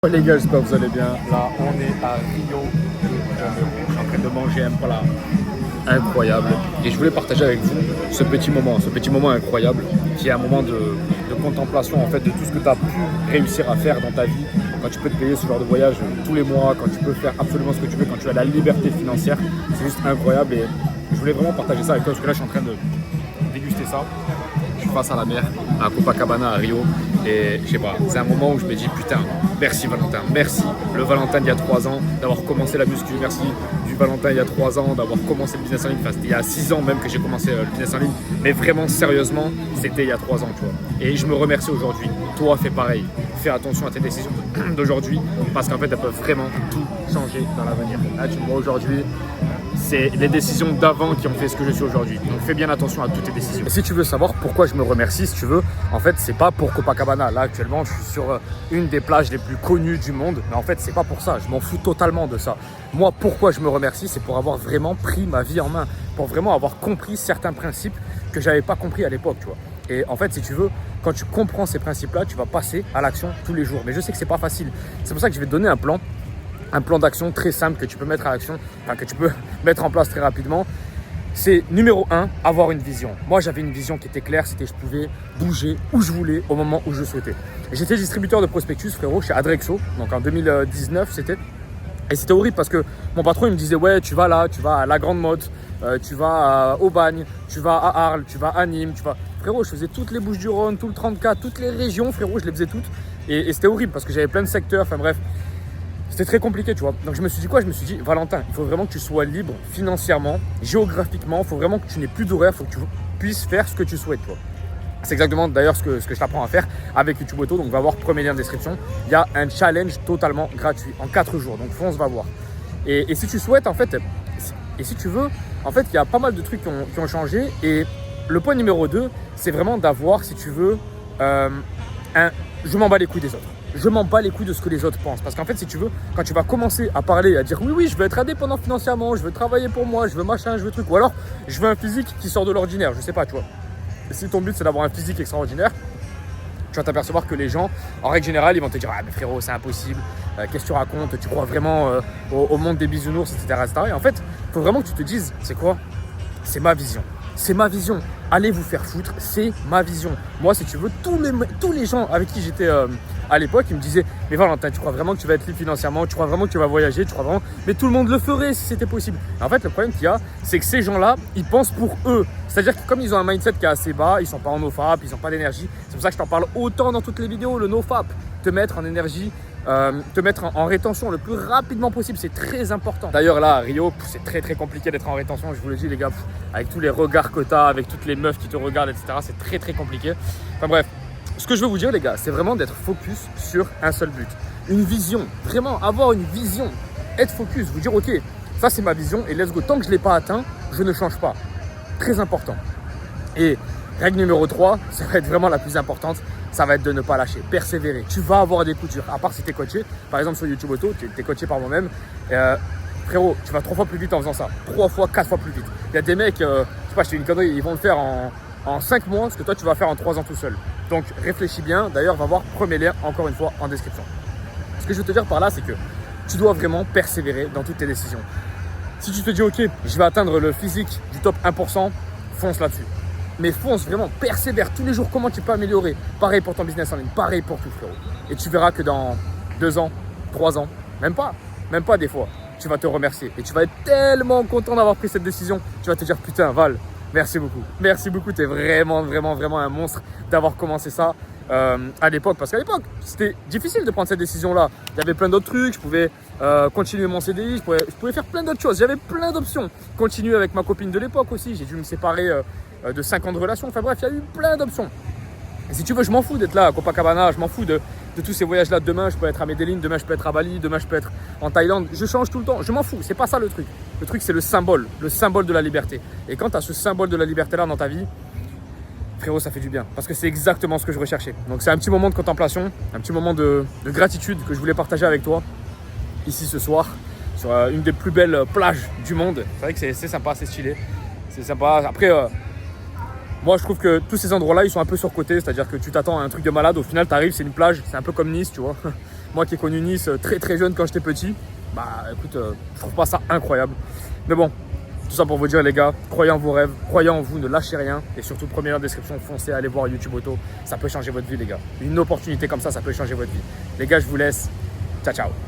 Oh les gars, j'espère que vous allez bien. Là, on est à Rio de Janeiro. Je suis en train de manger un plat incroyable. Et je voulais partager avec vous ce petit moment incroyable, qui est un moment de contemplation en fait de tout ce que tu as pu réussir à faire dans ta vie. Quand tu peux te payer ce genre de voyage tous les mois, quand tu peux faire absolument ce que tu veux, quand tu as la liberté financière, c'est juste incroyable. Et je voulais vraiment partager ça avec toi parce que là, je suis en train de déguster ça. Je suis face à la mer, à Copacabana, à Rio. Et je sais pas, c'est un moment où je me dis putain, merci Valentin, merci le Valentin d'il y a 3 ans d'avoir commencé la muscu, merci du Valentin il y a 3 ans d'avoir commencé le business en ligne, enfin c'était il y a 6 ans même que j'ai commencé le business en ligne, mais vraiment sérieusement c'était il y a 3 ans tu vois. Et je me remercie aujourd'hui, toi fais pareil, fais attention à tes décisions d'aujourd'hui parce qu'en fait elles peuvent vraiment tout changer dans l'avenir. Là tu me vois aujourd'hui, c'est les décisions d'avant qui ont fait ce que je suis aujourd'hui. Donc fais bien attention à toutes tes décisions. Et si tu veux savoir pourquoi je me remercie, si tu veux, en fait, c'est pas pour Copacabana. Là, actuellement, je suis sur une des plages les plus connues du monde. Mais en fait, c'est pas pour ça. Je m'en fous totalement de ça. Moi, pourquoi je me remercie, c'est pour avoir vraiment pris ma vie en main. Pour vraiment avoir compris certains principes que j'avais pas compris à l'époque, tu vois. Et en fait, si tu veux, quand tu comprends ces principes-là, tu vas passer à l'action tous les jours. Mais je sais que c'est pas facile. C'est pour ça que je vais te donner un plan d'action très simple que tu peux mettre à l'action, enfin que tu peux mettre en place très rapidement. C'est numéro 1, avoir une vision. Moi, j'avais une vision qui était claire, c'était que je pouvais bouger où je voulais, au moment où je souhaitais. J'étais distributeur de prospectus, frérot, chez Adrexo, donc en 2019, c'était. Et c'était horrible parce que mon patron, il me disait, ouais, tu vas là, tu vas à la Grande Motte, tu vas au Bagne, tu vas à Arles, tu vas à Nîmes, tu vas... Frérot, je faisais toutes les Bouches-du-Rhône, tout le 34, toutes les régions, frérot, je les faisais toutes. Et c'était horrible parce que j'avais plein de secteurs, enfin bref. C'était très compliqué, tu vois. Donc je me suis dit quoi? Je me suis dit, Valentin, il faut vraiment que tu sois libre financièrement, géographiquement. Il faut vraiment que tu n'aies plus d'horaire, il faut que tu puisses faire ce que tu souhaites, tu vois. C'est exactement d'ailleurs ce que je t'apprends à faire avec YouTube Auto. Donc va voir premier lien en description. Il y a un challenge totalement gratuit en 4 jours. Donc fonce, va voir. Et si tu souhaites, en fait, et si tu veux, en fait, il y a pas mal de trucs qui ont changé. Et le point numéro 2, c'est vraiment d'avoir, si tu veux, je m'en bats les couilles des autres. Je m'en bats les couilles de ce que les autres pensent. Parce qu'en fait, si tu veux, quand tu vas commencer à parler, à dire oui, je veux être indépendant financièrement, je veux travailler pour moi, je veux machin, je veux truc, ou alors je veux un physique qui sort de l'ordinaire, je sais pas, tu vois. Et si ton but c'est d'avoir un physique extraordinaire, tu vas t'apercevoir que les gens, en règle générale, ils vont te dire ah mais frérot, c'est impossible, qu'est-ce que tu racontes, tu crois vraiment au monde des bisounours, etc., etc. Et en fait, il faut vraiment que tu te dises, c'est quoi? C'est ma vision. C'est ma vision. Allez vous faire foutre, c'est ma vision. Moi, si tu veux, tous les gens avec qui j'étais à l'époque, ils me disaient mais Valentin, tu crois vraiment que tu vas être libre financièrement? Tu crois vraiment que tu vas voyager? Tu crois vraiment? Mais tout le monde le ferait si c'était possible. Et en fait, le problème qu'il y a, c'est que ces gens-là, ils pensent pour eux. C'est-à-dire que comme ils ont un mindset qui est assez bas, ils sont pas en nofap, ils n'ont pas d'énergie. C'est pour ça que je t'en parle autant dans toutes les vidéos, le nofap. Te mettre en énergie, te mettre en rétention le plus rapidement possible, c'est très important. D'ailleurs là à Rio, c'est très très compliqué d'être en rétention, je vous le dis les gars, avec tous les regards que tu as, avec toutes les meufs qui te regardent, etc. C'est très très compliqué. Enfin bref, ce que je veux vous dire les gars, c'est vraiment d'être focus sur un seul but. Une vision, vraiment avoir une vision, être focus, vous dire ok, ça c'est ma vision et let's go. Tant que je ne l'ai pas atteint, je ne change pas. Très important. Et règle numéro 3, ça va être vraiment la plus importante, ça va être de ne pas lâcher, persévérer. Tu vas avoir des coups durs, à part si tu es coaché. Par exemple sur YouTube Auto, tu es coaché par moi-même. Frérot, tu vas 3 fois plus vite en faisant ça. 3 fois, 4 fois plus vite. Il y a des mecs, je sais pas, je fais une connerie, ils vont le faire en 5 mois, ce que toi tu vas faire en 3 ans tout seul. Donc réfléchis bien. D'ailleurs, va voir premier lien encore une fois en description. Ce que je veux te dire par là, c'est que tu dois vraiment persévérer dans toutes tes décisions. Si tu te dis ok, je vais atteindre le physique du top 1%, fonce là-dessus. Mais fonce vraiment, persévère tous les jours comment tu peux améliorer. Pareil pour ton business en ligne, pareil pour tout frérot. Et tu verras que dans 2 ans, 3 ans, même pas des fois, tu vas te remercier. Et tu vas être tellement content d'avoir pris cette décision. Tu vas te dire putain Val, merci beaucoup. Merci beaucoup, tu es vraiment, vraiment, vraiment un monstre d'avoir commencé ça à l'époque. Parce qu'à l'époque, c'était difficile de prendre cette décision-là. Il y avait plein d'autres trucs, je pouvais continuer mon CDI, je pouvais faire plein d'autres choses. J'avais plein d'options. Continuer avec ma copine de l'époque aussi, j'ai dû me séparer de 5 ans de relation. Enfin bref, il y a eu plein d'options. Et si tu veux, je m'en fous d'être là à Copacabana, je m'en fous de tous ces voyages-là. Demain, je peux être à Medellin, demain, je peux être à Bali, demain, je peux être en Thaïlande. Je change tout le temps, je m'en fous. C'est pas ça le truc. Le truc, c'est le symbole de la liberté. Et quand tu as ce symbole de la liberté-là dans ta vie, frérot, ça fait du bien. Parce que c'est exactement ce que je recherchais. Donc, c'est un petit moment de contemplation, un petit moment de gratitude que je voulais partager avec toi ici ce soir sur une des plus belles plages du monde. C'est vrai que c'est sympa, c'est stylé. C'est sympa. Après, moi, je trouve que tous ces endroits-là, ils sont un peu surcotés. C'est-à-dire que tu t'attends à un truc de malade. Au final, tu arrives, c'est une plage. C'est un peu comme Nice, tu vois. Moi qui ai connu Nice très très jeune quand j'étais petit, bah écoute, je trouve pas ça incroyable. Mais bon, tout ça pour vous dire les gars, croyez en vos rêves, croyez en vous, ne lâchez rien. Et surtout, première description, foncez, allez voir YouTube Auto. Ça peut changer votre vie les gars. Une opportunité comme ça peut changer votre vie. Les gars, je vous laisse. Ciao, ciao.